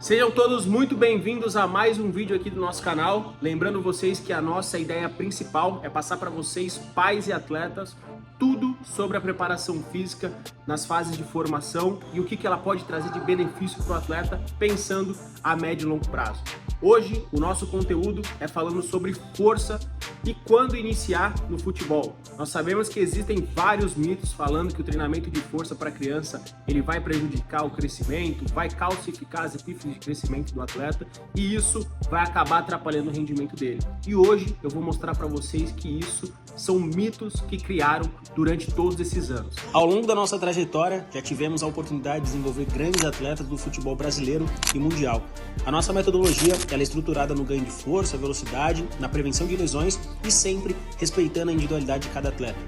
Sejam todos muito bem-vindos a mais um vídeo aqui do nosso canal. Lembrando vocês que a nossa ideia principal é passar para vocês, pais e atletas, tudo sobre a preparação física nas fases de formação e o que ela pode trazer de benefício para o atleta, pensando a médio e longo prazo. Hoje, o nosso conteúdo é falando sobre força e quando iniciar no futebol. Nós sabemos que existem vários mitos falando que o treinamento de força para criança ele vai prejudicar o crescimento, vai calcificar as epífises de crescimento do atleta e isso vai acabar atrapalhando o rendimento dele. E hoje eu vou mostrar para vocês que isso são mitos que criaram durante todos esses anos. Ao longo da nossa trajetória, já tivemos a oportunidade de desenvolver grandes atletas do futebol brasileiro e mundial. A nossa metodologia ela é estruturada no ganho de força, velocidade, na prevenção de lesões e sempre respeitando a individualidade de cada atleta.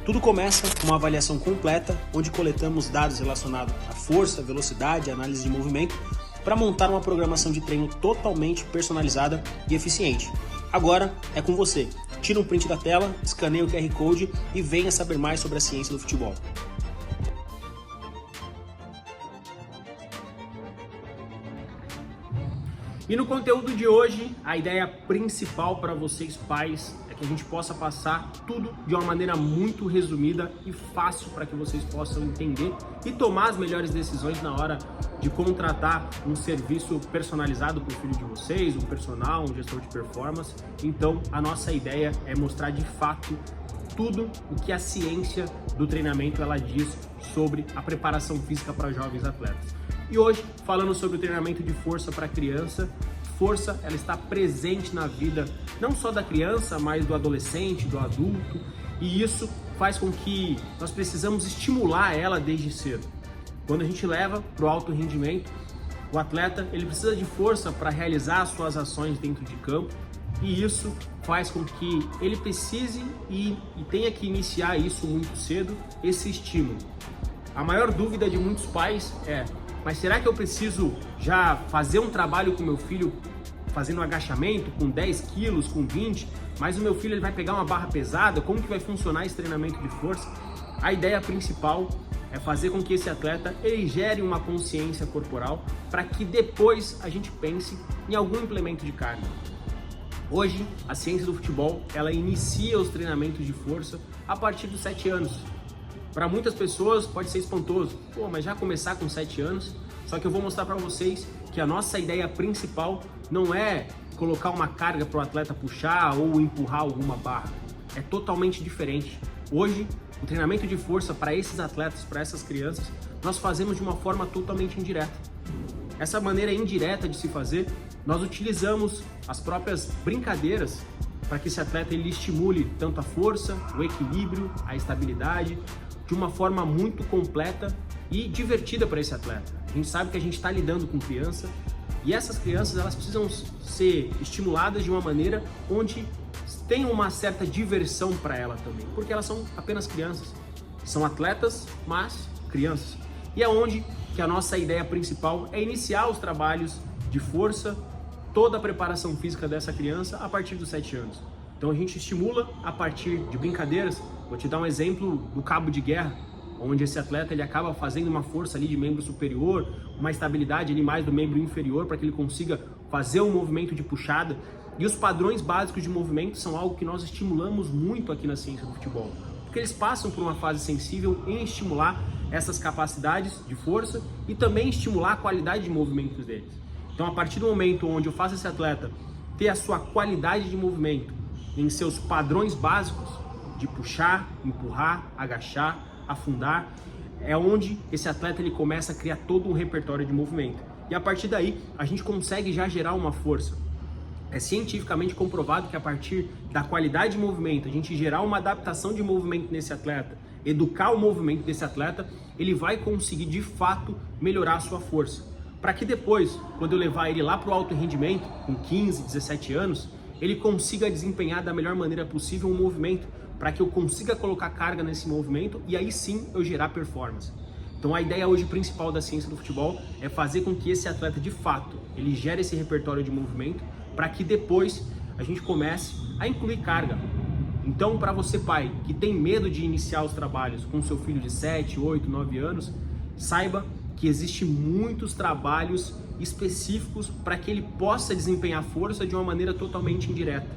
Tudo começa com uma avaliação completa, onde coletamos dados relacionados à força, velocidade e análise de movimento para montar uma programação de treino totalmente personalizada e eficiente. Agora é com você. Tira um print da tela, escaneia o QR Code e venha saber mais sobre a ciência do futebol. E no conteúdo de hoje, a ideia principal para vocês pais é que a gente possa passar tudo de uma maneira muito resumida e fácil para que vocês possam entender e tomar as melhores decisões na hora de contratar um serviço personalizado para o filho de vocês, um personal, um gestor de performance. Então, a nossa ideia é mostrar de fato tudo o que a ciência do treinamento ela diz sobre a preparação física para jovens atletas. E hoje, falando sobre o treinamento de força para criança, força ela está presente na vida não só da criança, mas do adolescente, do adulto, e isso faz com que nós precisamos estimular ela desde cedo. Quando a gente leva para o alto rendimento, o atleta ele precisa de força para realizar as suas ações dentro de campo, e isso faz com que ele precise e tenha que iniciar isso muito cedo, esse estímulo. A maior dúvida de muitos pais é: mas será que eu preciso já fazer um trabalho com meu filho fazendo um agachamento com 10 quilos, com 20, mas o meu filho ele vai pegar uma barra pesada? Como que vai funcionar esse treinamento de força? A ideia principal é fazer com que esse atleta ele gere uma consciência corporal para que depois a gente pense em algum implemento de carga. Hoje, a ciência do futebol ela inicia os treinamentos de força a partir dos 7 anos. Para muitas pessoas pode ser espantoso, mas já começar com 7 anos? Só que eu vou mostrar para vocês que a nossa ideia principal não é colocar uma carga para o atleta puxar ou empurrar alguma barra. É totalmente diferente. Hoje, o treinamento de força para esses atletas, para essas crianças, nós fazemos de uma forma totalmente indireta. Essa maneira indireta de se fazer, nós utilizamos as próprias brincadeiras para que esse atleta ele estimule tanto a força, o equilíbrio, a estabilidade, de uma forma muito completa e divertida para esse atleta. A gente sabe que a gente está lidando com criança e essas crianças elas precisam ser estimuladas de uma maneira onde tem uma certa diversão para ela também, porque elas são apenas crianças, são atletas, mas crianças. E é onde que a nossa ideia principal é iniciar os trabalhos de força, toda a preparação física dessa criança a partir dos 7 anos. Então a gente estimula a partir de brincadeiras. Vou te dar um exemplo do cabo de guerra, onde esse atleta ele acaba fazendo uma força ali de membro superior, uma estabilidade ali mais do membro inferior para que ele consiga fazer um movimento de puxada. E os padrões básicos de movimento são algo que nós estimulamos muito aqui na ciência do futebol, porque eles passam por uma fase sensível em estimular essas capacidades de força e também estimular a qualidade de movimentos deles. Então a partir do momento onde eu faço esse atleta ter a sua qualidade de movimento em seus padrões básicos de puxar, empurrar, agachar, afundar, é onde esse atleta ele começa a criar todo um repertório de movimento. E a partir daí, a gente consegue já gerar uma força. É cientificamente comprovado que a partir da qualidade de movimento, a gente gerar uma adaptação de movimento nesse atleta, educar o movimento desse atleta, ele vai conseguir de fato melhorar a sua força. Para que depois, quando eu levar ele lá para o alto rendimento, com 15, 17 anos, ele consiga desempenhar da melhor maneira possível um movimento, para que eu consiga colocar carga nesse movimento e aí sim eu gerar performance. Então a ideia hoje principal da ciência do futebol é fazer com que esse atleta de fato, ele gere esse repertório de movimento, para que depois a gente comece a incluir carga. Então para você pai que tem medo de iniciar os trabalhos com seu filho de 7, 8, 9 anos, saiba que existem muitos trabalhos específicos para que ele possa desempenhar força de uma maneira totalmente indireta.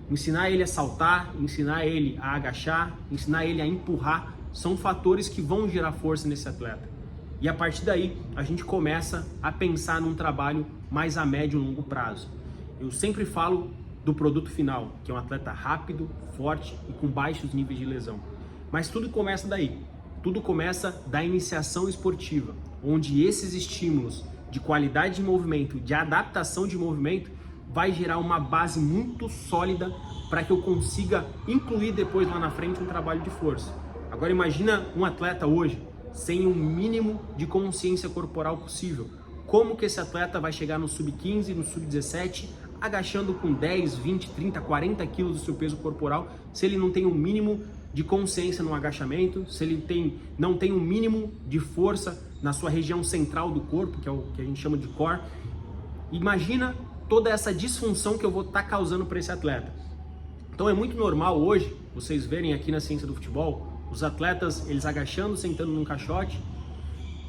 Ensinar ele a saltar, ensinar ele a agachar, ensinar ele a empurrar, são fatores que vão gerar força nesse atleta. E a partir daí, a gente começa a pensar num trabalho mais a médio e longo prazo. Eu sempre falo do produto final, que é um atleta rápido, forte e com baixos níveis de lesão. Mas tudo começa daí. Tudo começa da iniciação esportiva, onde esses estímulos de qualidade de movimento, de adaptação de movimento, vai gerar uma base muito sólida para que eu consiga incluir depois lá na frente um trabalho de força. Agora imagina um atleta hoje sem um mínimo de consciência corporal possível. Como que esse atleta vai chegar no sub-15, no sub-17, agachando com 10, 20, 30, 40 quilos do seu peso corporal, se ele não tem um mínimo de consciência no agachamento, se ele não tem um mínimo de força na sua região central do corpo, que é o que a gente chama de core. Imagina toda essa disfunção que eu vou estar causando para esse atleta. Então é muito normal hoje, vocês verem aqui na ciência do futebol, os atletas, eles agachando, sentando num caixote,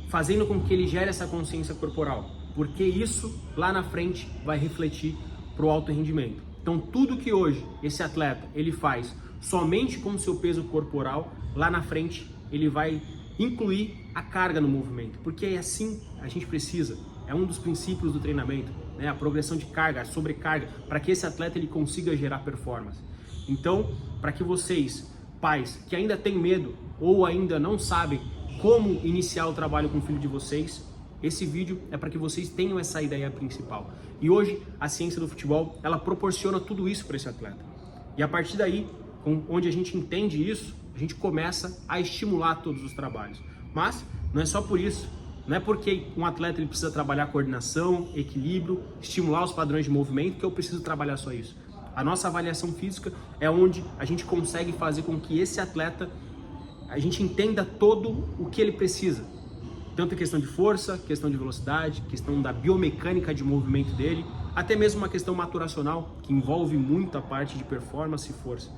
fazendo com que ele gere essa consciência corporal, porque isso lá na frente vai refletir para o alto rendimento. Então tudo que hoje esse atleta ele faz somente com o seu peso corporal, lá na frente ele vai incluir a carga no movimento, porque é assim a gente precisa, é um dos princípios do treinamento, né? A progressão de carga, a sobrecarga, para que esse atleta ele consiga gerar performance. Então, para que vocês, pais que ainda têm medo ou ainda não sabem como iniciar o trabalho com o filho de vocês, esse vídeo é para que vocês tenham essa ideia principal. E hoje a ciência do futebol, ela proporciona tudo isso para esse atleta. E a partir daí, onde a gente entende isso, a gente começa a estimular todos os trabalhos. Mas não é só por isso. Não é porque um atleta ele precisa trabalhar coordenação, equilíbrio, estimular os padrões de movimento que eu preciso trabalhar só isso. A nossa avaliação física é onde a gente consegue fazer com que esse atleta, a gente entenda todo o que ele precisa. Tanto questão de força, questão de velocidade, questão da biomecânica de movimento dele, até mesmo uma questão maturacional, que envolve muito a parte de performance e força.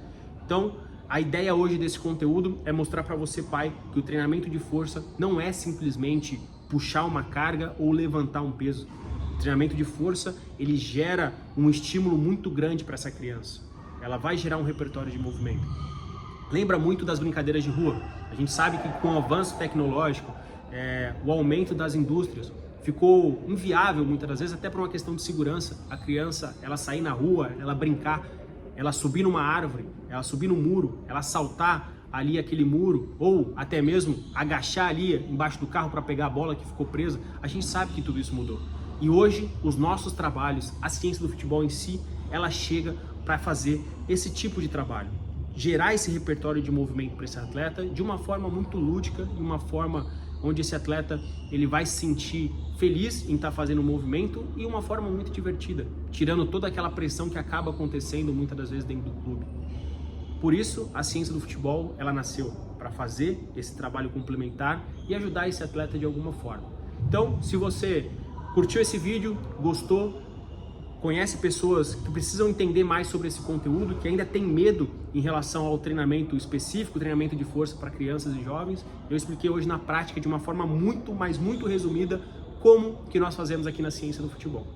Então, a ideia hoje desse conteúdo é mostrar para você, pai, que o treinamento de força não é simplesmente puxar uma carga ou levantar um peso. O treinamento de força, ele gera um estímulo muito grande para essa criança. Ela vai gerar um repertório de movimento. Lembra muito das brincadeiras de rua. A gente sabe que com o avanço tecnológico, o aumento das indústrias, ficou inviável muitas das vezes, até por uma questão de segurança, a criança ela sair na rua, ela brincar, ela subir numa árvore, ela subir num muro, ela saltar ali aquele muro, ou até mesmo agachar ali embaixo do carro para pegar a bola que ficou presa. A gente sabe que tudo isso mudou. E hoje, os nossos trabalhos, a ciência do futebol em si, ela chega para fazer esse tipo de trabalho. Gerar esse repertório de movimento para esse atleta de uma forma muito lúdica, de uma forma onde esse atleta ele vai se sentir feliz em estar fazendo o movimento e uma forma muito divertida, tirando toda aquela pressão que acaba acontecendo muitas das vezes dentro do clube. Por isso, a ciência do futebol, ela nasceu para fazer esse trabalho complementar e ajudar esse atleta de alguma forma. Então, se você curtiu esse vídeo, gostou, conhece pessoas que precisam entender mais sobre esse conteúdo, que ainda tem medo em relação ao treinamento específico, treinamento de força para crianças e jovens, eu expliquei hoje na prática de uma forma muito resumida como que nós fazemos aqui na ciência do futebol.